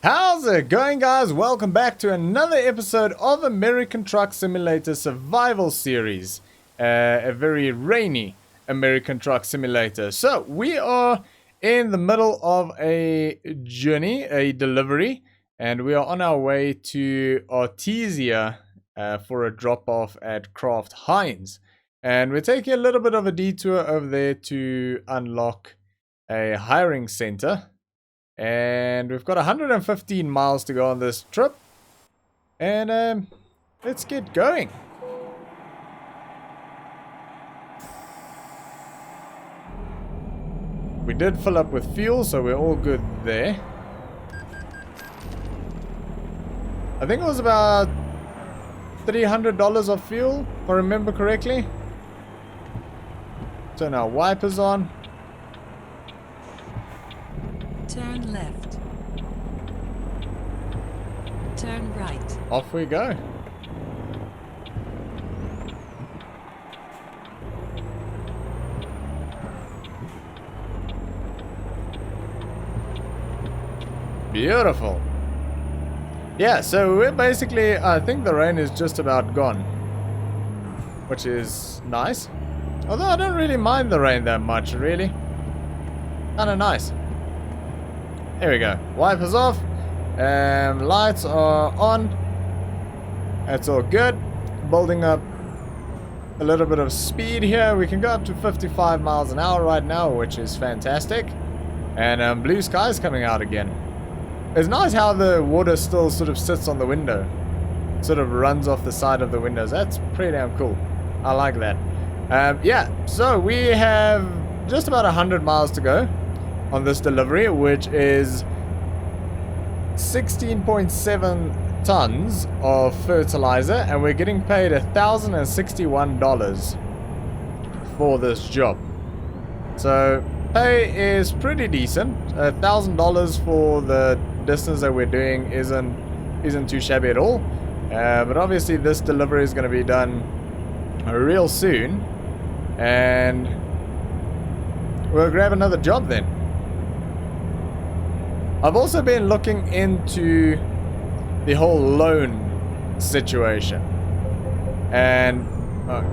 How's it going, guys? Welcome back to another episode of American Truck Simulator Survival Series. A very rainy American Truck Simulator. So, we are in the middle of a journey, a delivery, and we are on our way to Artesia for a drop-off at Kraft Heinz. And we're taking a little bit of a detour over there to unlock a hiring center. And we've got 115 miles to go on this trip. And let's get going. We did fill up with fuel, so we're all good there. I think it was about $300 of fuel, if I remember correctly. Turn our wipers on. Turn left. Turn right. Off we go. Beautiful. Yeah, so we're basically, I think the rain is just about gone, which is nice. Although I don't really mind the rain that much, really. Kinda nice. There we go. Wipers off. Lights are on. That's all good. Building up a little bit of speed here. We can go up to 55 miles an hour right now, which is fantastic. And blue skies coming out again. It's nice how the water still sort of sits on the window. Sort of runs off the side of the windows. That's pretty damn cool. I like that. Yeah, so we have just about 100 miles to go on this delivery, which is 16.7 tons of fertilizer, and we're getting paid $1,061 for this job. So pay is pretty decent. $1,000 for the distance that we're doing isn't too shabby at all. But obviously this delivery is going to be done real soon, and we'll grab another job then. I've also been looking into the whole loan situation, and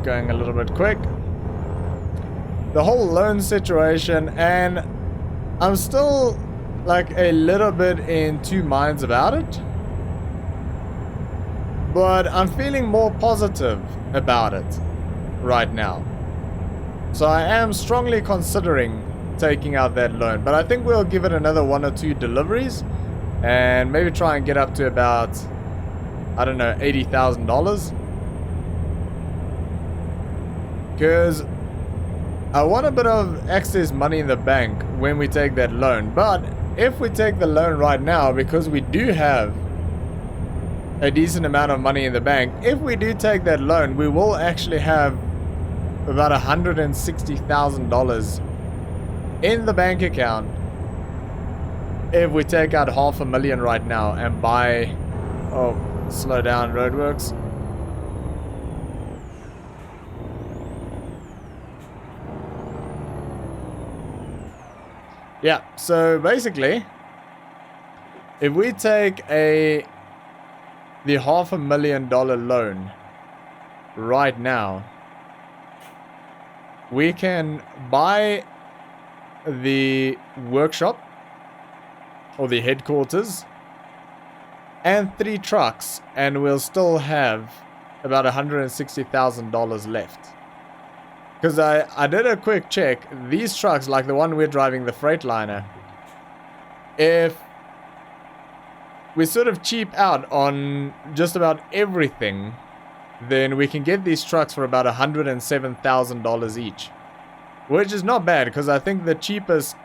going a little bit quick, the whole loan situation, and I'm still like a little bit in two minds about it, but I'm feeling more positive about it right now. So I am strongly considering taking out that loan, but I think we'll give it another 1 or 2 deliveries and maybe try and get up to about, I don't know, $80,000, because I want a bit of excess money in the bank when we take that loan. But if we take the loan right now, because we do have a decent amount of money in the bank, if we do take that loan, we will actually have about $160,000 in the bank account if we take out $500,000 right now and buy... Oh, slow down, roadworks. Yeah, so basically, if we take the $500,000 loan right now, we can buy the workshop or the headquarters and 3 trucks, and we'll still have about $160,000 left. Because I did a quick check. These trucks, like the one we're driving, the Freightliner, if we sort of cheap out on just about everything, then we can get these trucks for about $107,000 each. Which is not bad, because I think the cheapest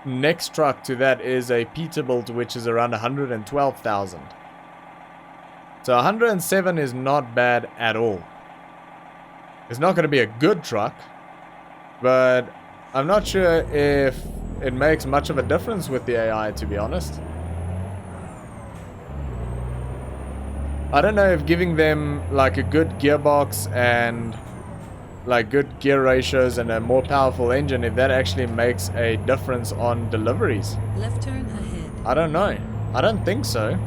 next truck to that is a Peterbilt, which is around $112,000. So 107 is not bad at all. It's not going to be a good truck, but I'm not sure if it makes much of a difference with the AI, to be honest. I don't know if giving them like a good gearbox and like good gear ratios and a more powerful engine, if that actually makes a difference on deliveries. Left turn ahead. I don't know. I don't think so.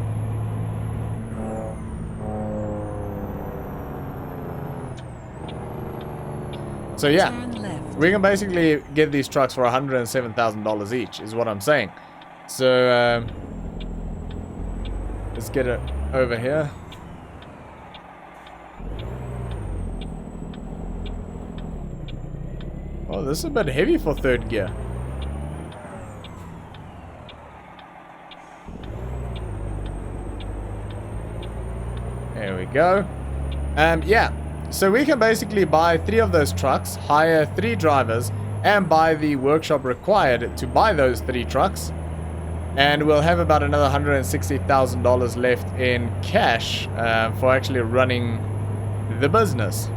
So yeah, Turn left. we can basically get these trucks for $107,000 each, is what I'm saying. So let's get it over here. Oh, this is a bit heavy for third gear. There we go. Yeah, so we can basically buy 3 of those trucks, hire 3 drivers, and buy the workshop required to buy those 3 trucks. And we'll have about another $160,000 left in cash for actually running the business.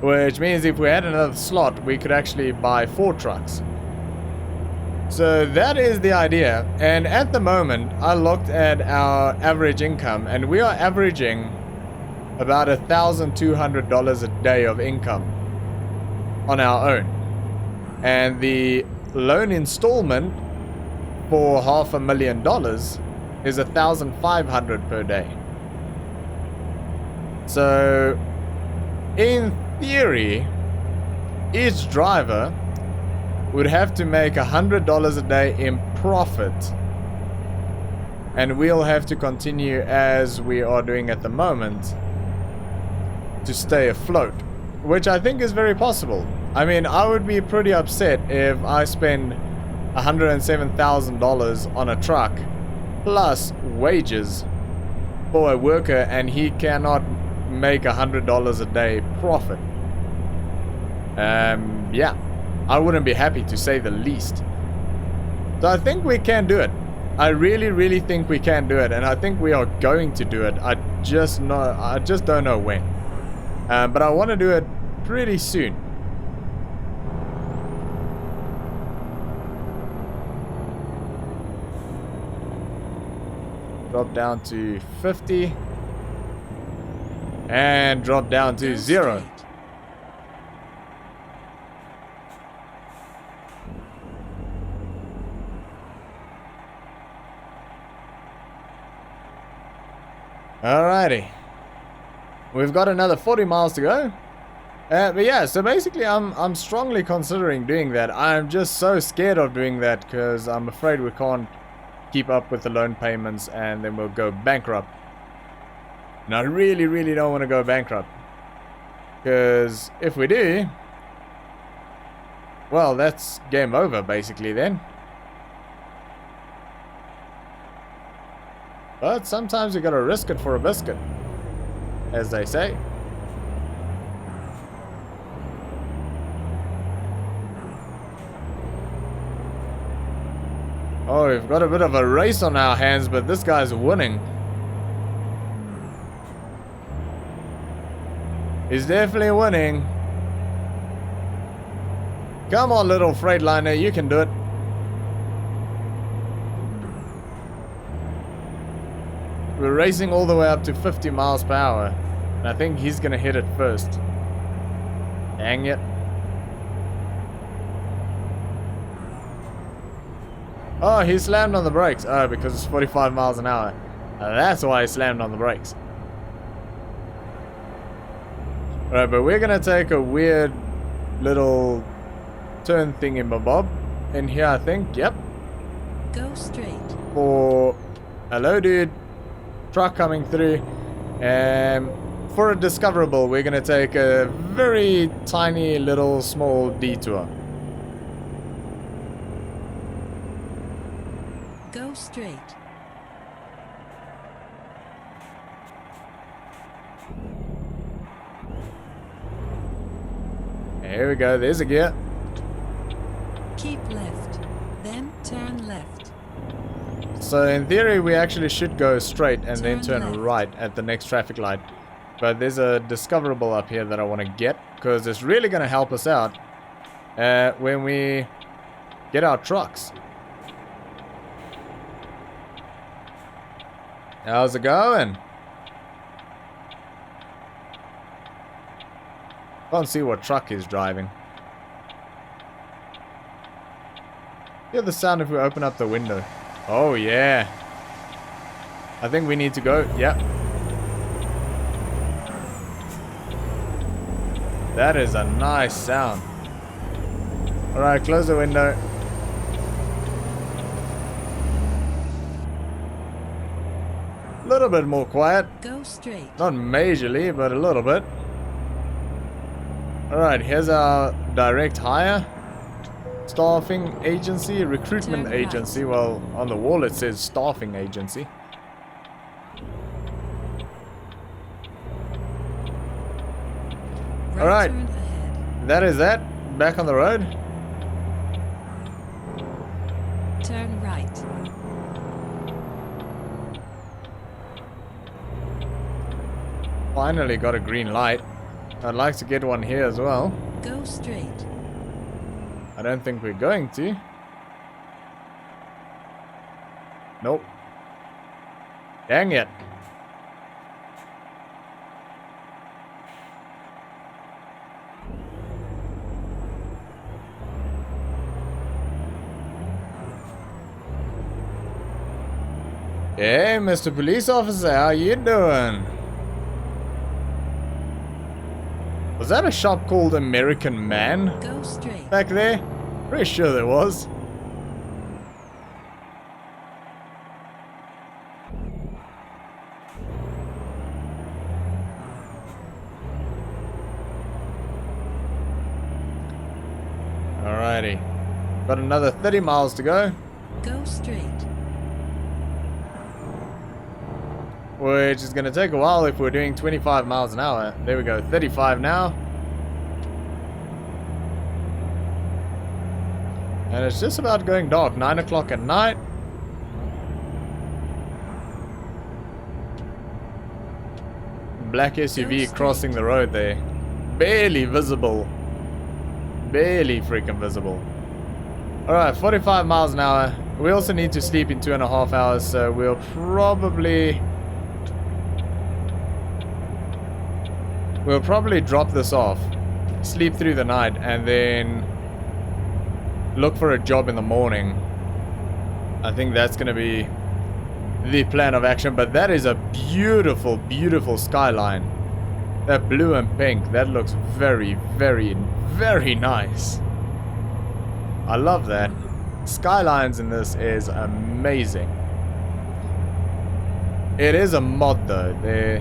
Which means if we had another slot, we could actually buy 4 trucks. So that is the idea. And at the moment, I looked at our average income, and we are averaging about $1,200 a day of income on our own. And the loan installment for $500,000 is $1,500 per day. So in theory, each driver would have to make $100 a day in profit, and we'll have to continue as we are doing at the moment to stay afloat, which I think is very possible. I mean, I would be pretty upset if I spend $107,000 on a truck plus wages for a worker and he cannot make $100 a day profit. Yeah, I wouldn't be happy, to say the least. So I think we can do it. I really think we can do it, and I think we are going to do it. I just don't know when. But I want to do it pretty soon. Drop down to 50. And drop down to 0. Alrighty. We've got another 40 miles to go. But yeah, so basically I'm strongly considering doing that. I'm just so scared of doing that because I'm afraid we can't keep up with the loan payments and then we'll go bankrupt. And I really don't want to go bankrupt. Because if we do, well, that's game over basically then. But sometimes you gotta risk it for a biscuit, as they say. Oh, we've got a bit of a race on our hands, but this guy's winning. He's definitely winning. Come on, little Freightliner, you can do it. We're racing all the way up to 50 miles per hour. And I think he's gonna hit it first. Dang it. Oh, he slammed on the brakes. Oh, because it's 45 miles an hour. That's why he slammed on the brakes. Alright, but we're gonna take a weird little turn thingamabob in here, I think. Yep. Go straight. For... Hello, dude. Truck coming through. For a discoverable, we're gonna take a very tiny little small detour. Go straight. Here we go, there's a gear. Keep left. Then turn left. So in theory, we actually should go straight and then Turn turn left. right at the next traffic light. But there's a discoverable up here that I want to get, because it's really going to help us out when we get our trucks. How's it going? Can't see what truck he's driving. Hear the sound if we open up the window. Oh, yeah. I think we need to go. Yep. That is a nice sound. Alright, close the window. A little bit more quiet. Go straight. Not majorly, but a little bit. Alright, here's our direct hire. Staffing agency, recruitment Turn right. agency. Well, on the wall it says staffing agency. Right Alright. turn ahead. That is that. Back on the road. Turn right. Finally got a green light. I'd like to get one here as well. Go straight. I don't think we're going to. Nope. Dang it. Hey, Mr. Police Officer, how you doing? Was that a shop called American Man Go straight. back there? Pretty sure there was. Alrighty. Got another 30 miles to go. Go straight. Which is going to take a while if we're doing 25 miles an hour. There we go, 35 now. And it's just about going dark, 9 o'clock at night. Black SUV crossing the road there. Barely visible. Barely freaking visible. Alright, 45 miles an hour. We also need to sleep in 2.5 hours, so we'll probably drop this off, sleep through the night, and then look for a job in the morning. I think that's going to be the plan of action. But that is a beautiful, beautiful skyline. That blue and pink, that looks very, very, very nice. I love that. Skylines in this is amazing. It is a mod though.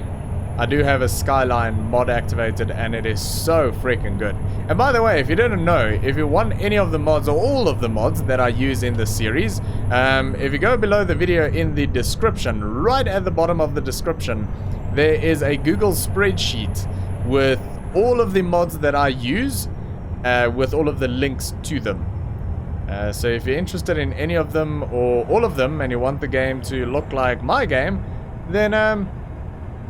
I do have a Skyline mod activated, and it is so freaking good. And by the way, if you didn't know, if you want any of the mods or all of the mods that I use in this series, if you go below the video in the description, right at the bottom of the description, there is a Google spreadsheet with all of the mods that I use, with all of the links to them. So if you're interested in any of them or all of them, and you want the game to look like my game, then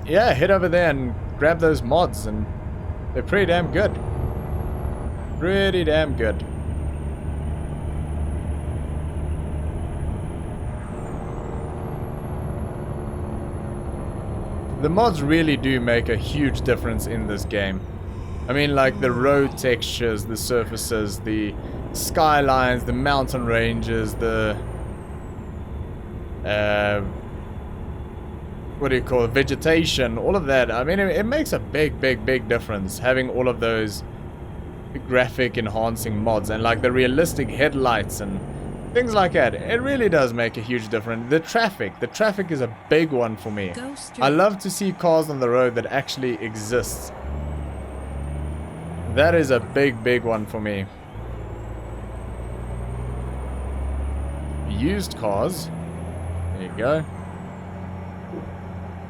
yeah, head over there and grab those mods, and they're pretty damn good. Pretty damn good. The mods really do make a huge difference in this game. I mean, like the road textures, the surfaces, the skylines, the mountain ranges, the what do you call it, vegetation, all of that. I mean, it makes a big, big, big difference having all of those graphic enhancing mods, and like the realistic headlights and things like that. It really does make a huge difference. The traffic is a big one for me. I love to see cars on the road that actually exist. That is a big, big one for me. Used cars. There you go.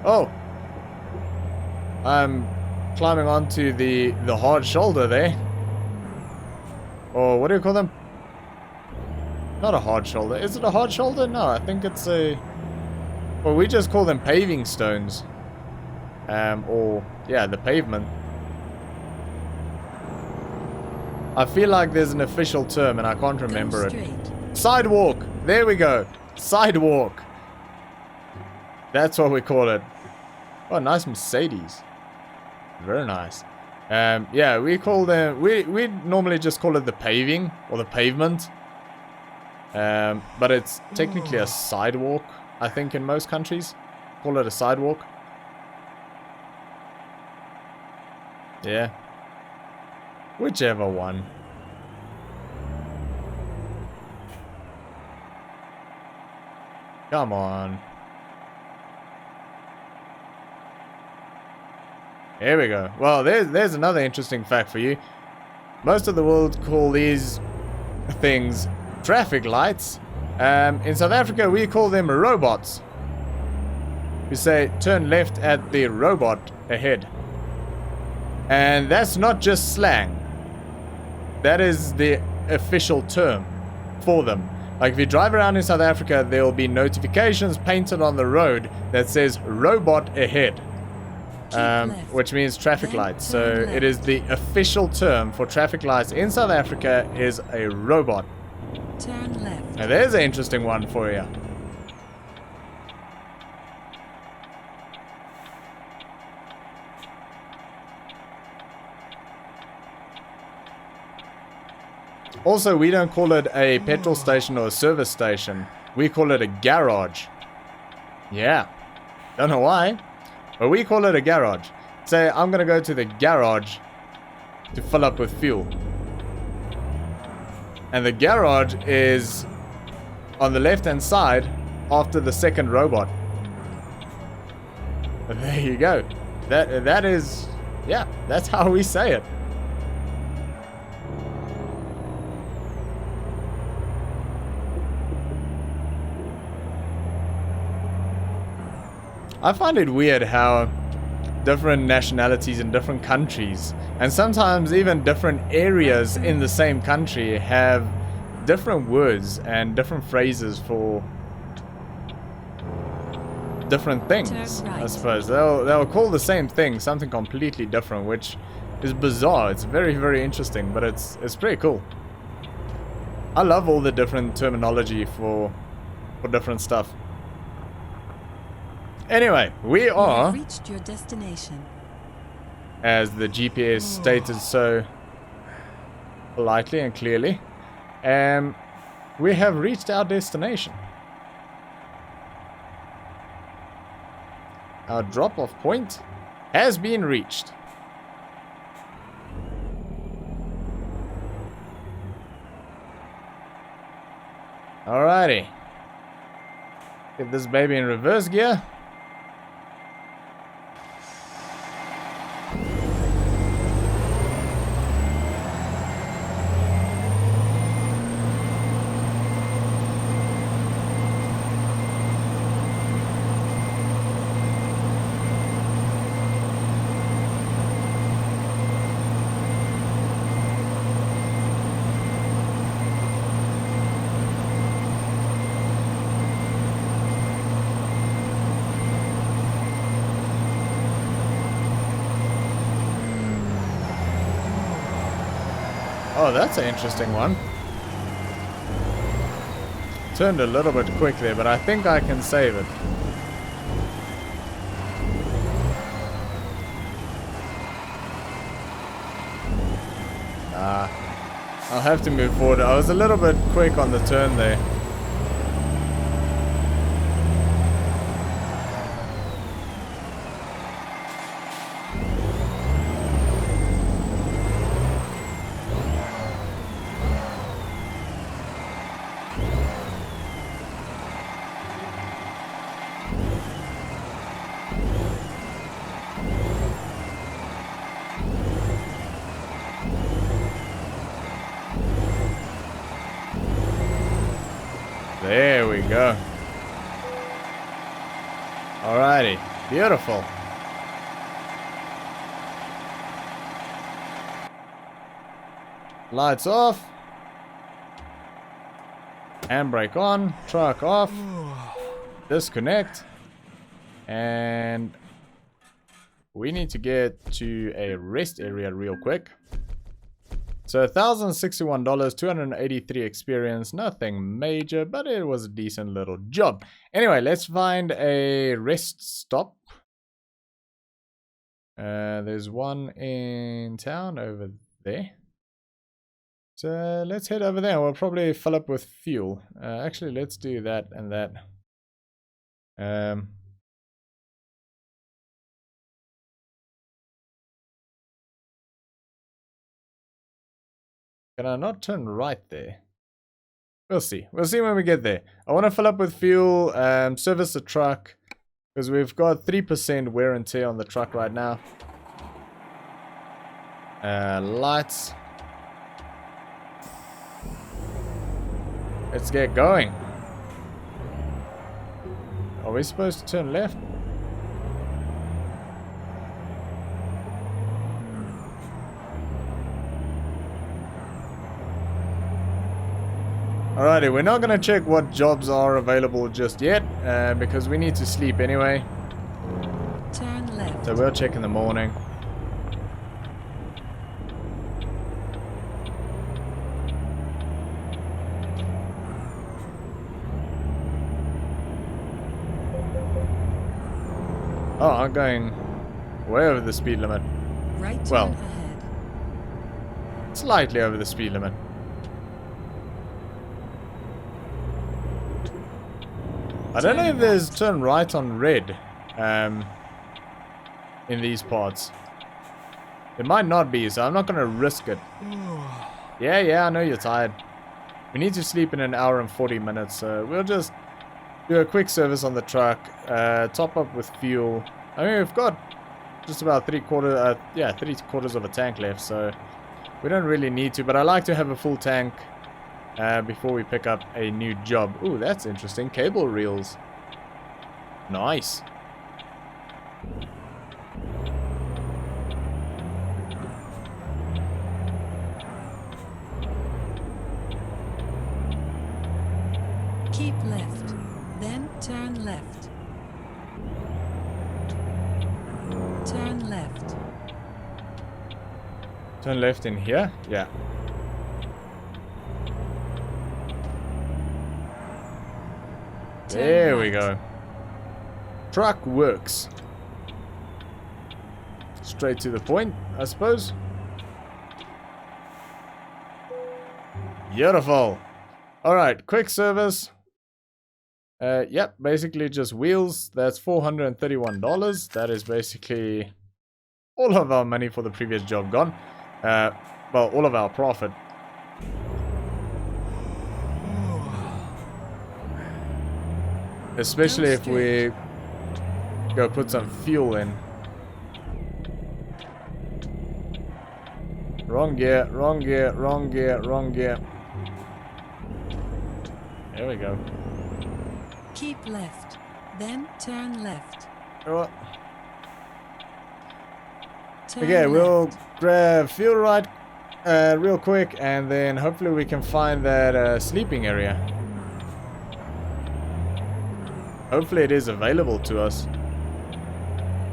Oh, I'm climbing onto the hard shoulder there. Or what do you call them? Not a hard shoulder. Is it a hard shoulder? No, I think it's a... Well, we just call them paving stones. Or, yeah, the pavement. I feel like there's an official term and I can't remember it. Sidewalk! There we go. Sidewalk. That's what we call it. Oh, nice Mercedes. Very nice. Yeah, we call them... We normally just call it the paving or the pavement. But it's technically a sidewalk, I think, in most countries. Call it a sidewalk. Yeah. Whichever one. Come on. Here we go. Well, there's another interesting fact for you. Most of the world call these things traffic lights. In South Africa, we call them robots. We say, turn left at the robot ahead. And that's not just slang. That is the official term for them. Like if you drive around in South Africa, there will be notifications painted on the road that says robot ahead. Which means traffic lights. So it is the official term for traffic lights in South Africa is a robot. Turn left. Now there's an interesting one for you. Also, we don't call it a petrol station or a service station. We call it a garage. Yeah. Don't know why, but we call it a garage. Say, I'm going to go to the garage to fill up with fuel. And the garage is on the left-hand side after the second robot. And there you go. That is, yeah, that's how we say it. I find it weird how different nationalities in different countries, and sometimes even different areas in the same country, have different words and different phrases for different things. I suppose they'll call the same thing something completely different, which is bizarre. It's very, very interesting, but it's pretty cool. I love all the different terminology for different stuff. Anyway, we are reached your destination. As the GPS stated so politely and clearly, we have reached our destination. Our drop-off point has been reached. Alrighty. Get this baby in reverse gear. Oh, that's an interesting one. Turned a little bit quick there, but I think I can save it. I'll have to move forward. I was a little bit quick on the turn there. There we go. Alrighty, beautiful. Lights off. Handbrake on. Truck off. Disconnect. And we need to get to a rest area real quick. So $1,061, 283 experience, nothing major, but it was a decent little job. Anyway, let's find a rest stop. There's one in town over there. let's head over there. We'll probably fill up with fuel. Actually, let's do that and that. Can I not turn right there? We'll see. We'll see when we get there. I want to fill up with fuel, service the truck, because we've got 3% wear and tear on the truck right now. Lights. Let's get going. Are we supposed to turn left? Alrighty, we're not going to check what jobs are available just yet, because we need to sleep anyway. Turn left. So we'll check in the morning. Oh, I'm going way over the speed limit. Right turn Well, ahead. slightly over the speed limit. I don't know if there's turn right on red in these parts. It might not be, so I'm not going to risk it. Yeah, I know you're tired. We need to sleep in an hour and 40 minutes, so we'll just do a quick service on the truck, top up with fuel. I mean, we've got just about three quarters of a tank left, so we don't really need to, but I like to have a full tank before we pick up a new job. Ooh, that's interesting. Cable reels. Nice. Keep left. Then turn left. Turn left. Turn left in here? Yeah. There we go. Truck works. Straight to the point, I suppose. Beautiful. Alright, quick service. Yep, basically just wheels. That's $431. That is basically all of our money for the previous job gone. Well, all of our profit. Especially if we go put some fuel in. Wrong gear, wrong gear, wrong gear, wrong gear. There we go. Keep left. Then turn left. Oh. Turn Okay, we'll left. grab fuel right real quick, and then hopefully we can find that sleeping area. Hopefully it is available to us.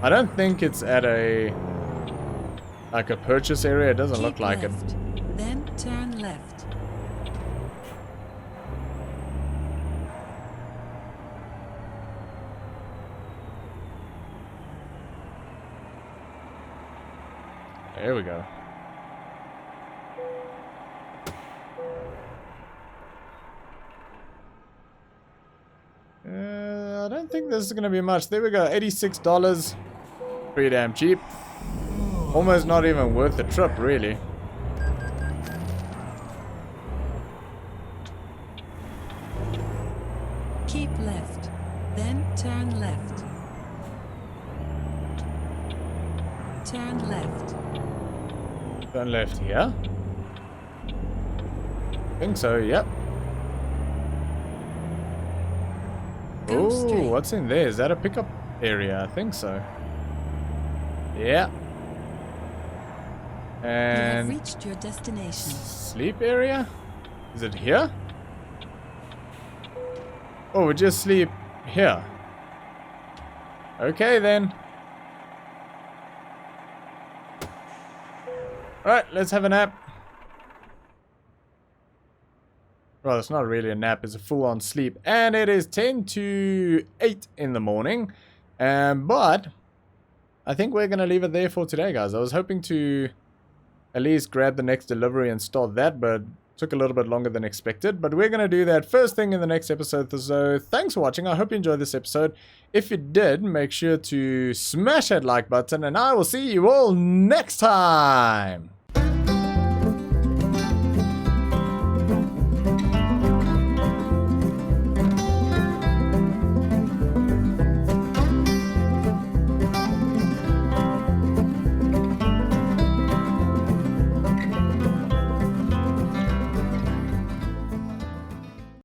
I don't think it's at a purchase area. It doesn't Keep look like left. Then turn left. it. There we go. I don't think this is going to be much. There we go, $86. Pretty damn cheap. Almost not even worth the trip, really. Keep left. Then turn left. Turn left. Turn left here. Think so, yep. Go Ooh, straight. what's in there? Is that a pickup area? I think so. Yeah. You have And reached your destination. sleep area? Is it here? Oh, we just sleep here. Okay then. Alright, let's have a nap. Well, it's not really a nap, it's a full-on sleep. And it is 10 to 8 in the morning. But I think we're going to leave it there for today, guys. I was hoping to at least grab the next delivery and start that, but took a little bit longer than expected. But we're going to do that first thing in the next episode. So thanks for watching. I hope you enjoyed this episode. If you did, make sure to smash that like button, and I will see you all next time.